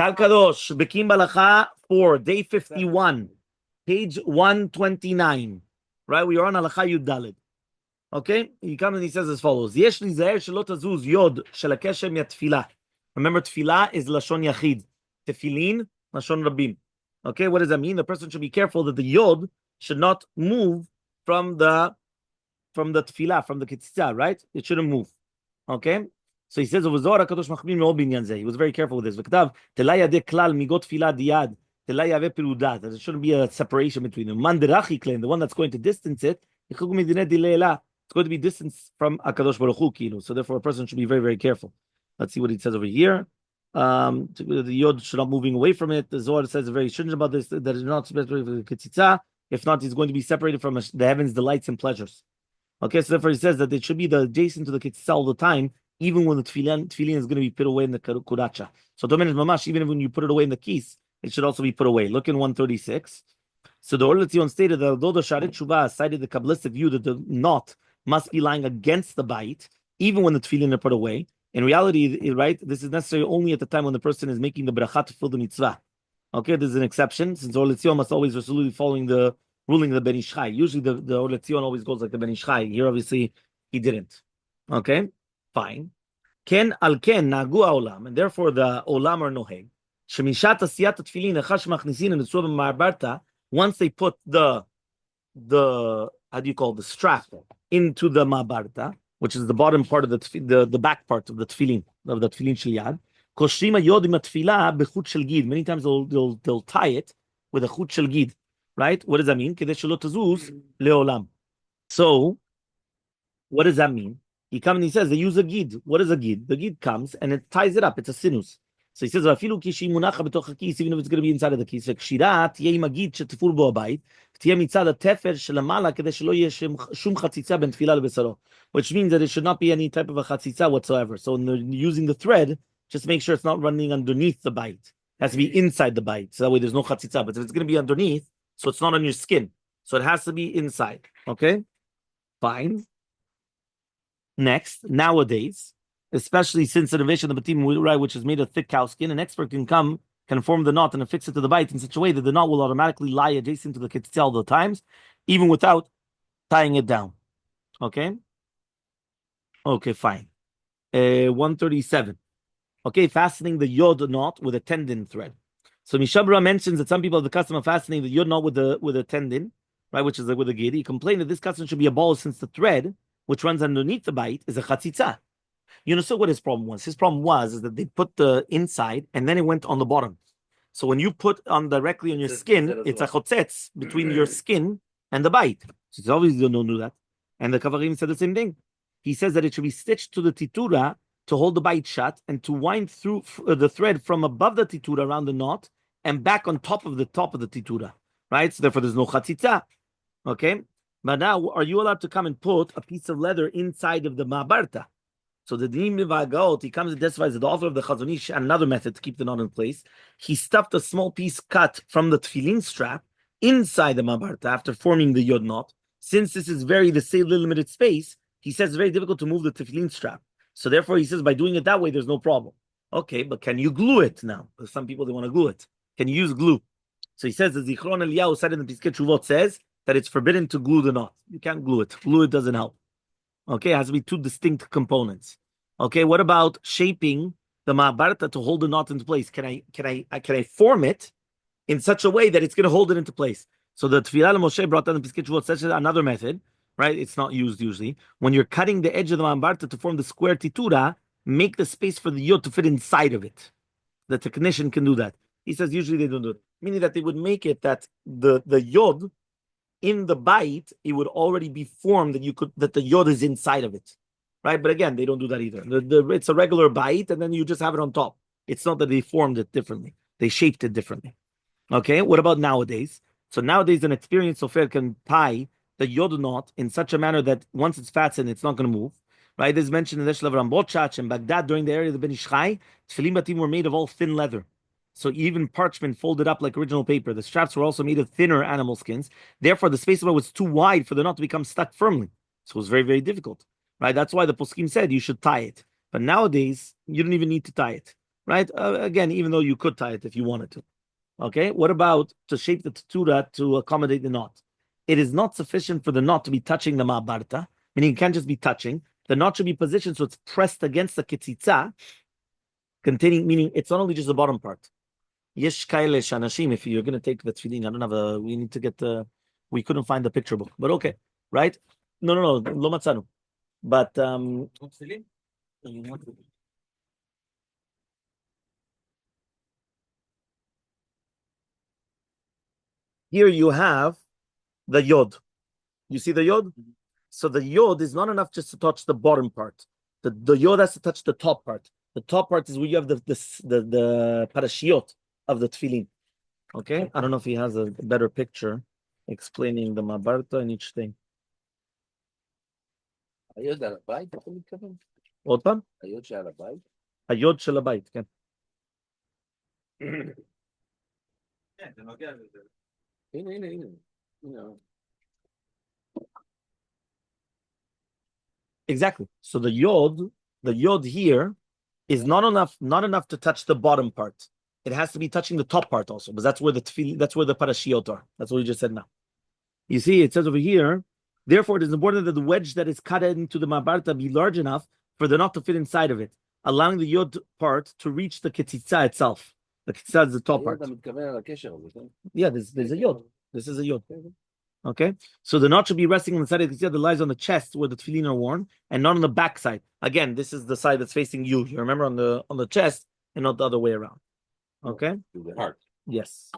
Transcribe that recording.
Tal Kadosh, Bekiim Bahalacha 4, day 51, page 129. Right? We are on Halacha Yud Daled. Okay? He comes and he says as follows. Yesh lizaher shelo tazuz yod shel hakeshem yatfilah. Remember, tfilah is Lashon Yachid. Tefillin, Lashon Rabim. Okay? What does that mean? The person should be careful that the yod should not move from the tfilah, from the kitzah, right? It shouldn't move. Okay? So he says, he was very careful with this. That there shouldn't be a separation between them. The one that's going to distance it, it's going to be distanced from HaKadosh Baruch Hu. So therefore, a person should be very, very careful. Let's see what he says over here. The yod should not moving away from it. The Zohar says very stringent about this, that it's not separated from the kitzitza. If not, he's going to be separated from the heavens, delights, and pleasures. Okay, so therefore he says that it should be adjacent to the kitzitza all the time, even when the tefillin is going to be put away in the kuracha. So dominant mamash, even when you put it away in the keys, it should also be put away. Look in 136. So the Or Letzion stated that although the Sharet Shuvah cited the Kabbalistic view that the knot must be lying against the bite, even when the tefillin are put away, in reality, right, this is necessary only at the time when the person is making the bracha to fulfill the mitzvah. Okay, there's an exception, since Or Letzion must always resolutely following the ruling of the Ben Ish Chai. Usually the Or Letzion always goes like the Ben Ish Chai. Here, obviously, he didn't. Okay? Fine. Ken al ken nagu olam, and therefore the olam are noheg. Shemishat asiyat tefillin echash machnisin and the ma'abarta. Once they put the how do you call the strap into the ma'abarta, which is the bottom part of the back part of the tefillin shel yad. Koshima yodim tefillah bechut shel gid. Many times they'll tie it with a chut shel gid. Right? What does that mean? Kedei shelo tazuz leolam. So, what does that mean? He comes and he says they use a gid. What is a gid? The gid comes and it ties it up. It's a sinus. So he says, even if it's going to be inside of the keys, which means that it should not be any type of a chatzitza whatsoever. So when using the thread, just make sure it's not running underneath the bite. It has to be inside the bite. So that way there's no chatzitza. But if it's going to be underneath, so it's not on your skin. So it has to be inside. Okay? Fine. Next, nowadays, especially since the innovation of the Bekiim, which is made of thick cow skin, an expert can form the knot and affix it to the bite in such a way that the knot will automatically lie adjacent to the kitzitza all the times, even without tying it down. Okay? Okay, fine. 137. Okay, fastening the yod knot with a tendon thread. So Mishabra mentions that some people have the custom of fastening the yod knot with a tendon, right, which is like with a gid. He complained that this custom should be abolished since the thread, which runs underneeth the bite, is a chatzitza. You know, so what his problem was? His problem was that they put the inside and then it went on the bottom. So when you put on directly on your skin, it's a chotzetz between your skin and the bite. So it's obviously don't do that. And the Kavarim said the same thing. He says that it should be stitched to the titura to hold the bite shut and to wind through the thread from above the titura around the knot and back on top of the titura. Right? So therefore there's no chatzitza. Okay? But now, are you allowed to come and put a piece of leather inside of the ma'abarta? So the Dinim Levagot, he comes and testifies that the author of the Chazon Ish had another method to keep the knot in place. He stuffed a small piece cut from the tefillin strap inside the ma'abarta after forming the yod knot. Since this is the same limited space, he says it's very difficult to move the tefillin strap. So therefore, he says by doing it that way, there's no problem. Okay, but can you glue it now? Some people, they want to glue it. Can you use glue? So he says the Zichron Eliyahu said in the Piskei Teshuvot says that it's forbidden to glue the knot. You can't glue it. Glue it doesn't help. Okay, it has to be two distinct components. Okay, what about shaping the ma'abarta to hold the knot into place? Can I form it in such a way that it's going to hold it into place? So the Tefillah Moshe brought down the Piskei Teshuvot says another method, right? It's not used usually. When you're cutting the edge of the ma'abarta to form the square titura, make the space for the yod to fit inside of it. The technician can do that. He says usually they don't do it, meaning that they would make it that the yod in the bite, it would already be formed that the yod is inside of it, right? But again, they don't do that either. It's a regular bite, and then you just have it on top. It's not that they formed it differently; they shaped it differently. Okay, what about nowadays? So nowadays, an experienced sofer can tie the yod knot in such a manner that once it's fastened, it's not going to move. Right? This is mentioned in the Hechal Rambochach and Baghdad during the area of the Ben Ish Chai. Tefillin batim were made of all thin leather. So even parchment folded up like original paper. The straps were also made of thinner animal skins. Therefore, the space of it was too wide for the knot to become stuck firmly. So it was very, very difficult. Right? That's why the poskim said you should tie it. But nowadays, you don't even need to tie it. right? Again, even though you could tie it if you wanted to. Okay, what about to shape the tutura to accommodate the knot? It is not sufficient for the knot to be touching the ma'abarta, meaning it can't just be touching. The knot should be positioned so it's pressed against the ketzitza, containing, meaning it's not only just the bottom part. Yesh kaile shanashim, if you're going to take the tefillin, I don't have a, we need to get the, we couldn't find the picture book, but okay, right? No, lo matzanu. But, here you have the yod. You see the yod? So the yod is not enough just to touch the bottom part. The yod has to touch the top part. The top part is where you have the parashiot of the tefillin. Okay? I don't know if he has a better picture explaining the mabarta and each thing. היוד על הבית, אתה מתכוון? עוד פעם? היוד שעל הבית? היוד של הבית, כן. כן, זה נוגע לזה. הנה. Exactly. So the yod here is not enough to touch the bottom part. It has to be touching the top part also, but that's where the parashiot are. That's what we just said now. You see, it says over here, therefore it is important that the wedge that is cut into the mabarta be large enough for the knot to fit inside of it, allowing the yod part to reach the ketzitza itself. The ketzitza is the top part. Yeah, there's a yod. This is a yod. Okay, so the knot should be resting on the side of the ketzitza that lies on the chest where the tefillin are worn, and not on the back side. Again, this is the side that's facing you. You remember on the chest, and not the other way around. Okay. The heart. Yes.